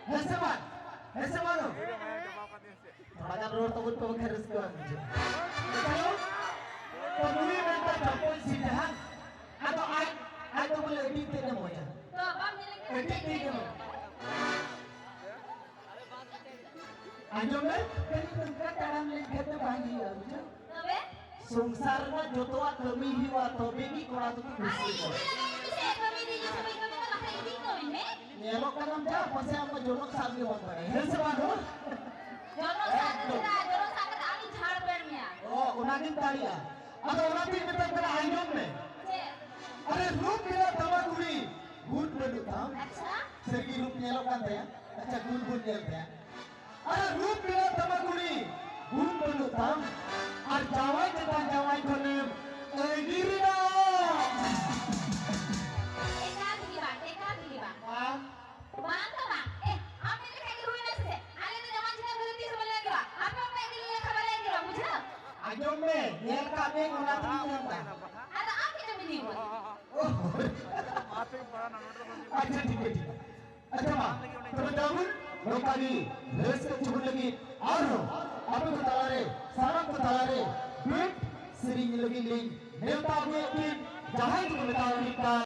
Hese mano. Bagan road to to harus ko. Kalau pemuli minta campur sidahan atau ai to boleh edit na mo yan. तो अब हम मिलेंगे Edit din mo. Anjom na kan tengka taram lihat na bangi ya. तबे संसार na jotoa kami hiwa tobe ki kora to अरे kusi ko. ini bisa kami di YouTube kami ना माथा ini तो इनमें Nyelok ka nam ja pase am jonok sabi mo pare. Hese mano. जोरो सागर आनी झाड़ पेड़ में आ Oh, unagin taliya. Ado unatin mitam kana anjom ne. जे अरे रूप मिला तमाकुड़ी गुड बनु था अच्छा सरगी रूप नेलो कांते हैं अच्छा गुड गुड नेलते हैं अरे रूप मिला तमाकुड़ी गुड बनु था और जावाई कोने गिरिना एका गिरी बा बांध तो बा ए आप मेरे कहीं हुई ना से आले तो जवान जिना गलती से बोले गया आप अपने दिल में खबर है गया मुझे आजो में नेल का में उनाती नेलता अरे आप की जमीन नहीं बोल अच्छा ठीक है अच्छा माँ तो जाऊँ लोकाली रेस के चुन लगी और अब तो तलारे सारा तो तलारे बीट सिरिंग लगी लिंग नेता हुए की जहाँ तुम बताओ निकाल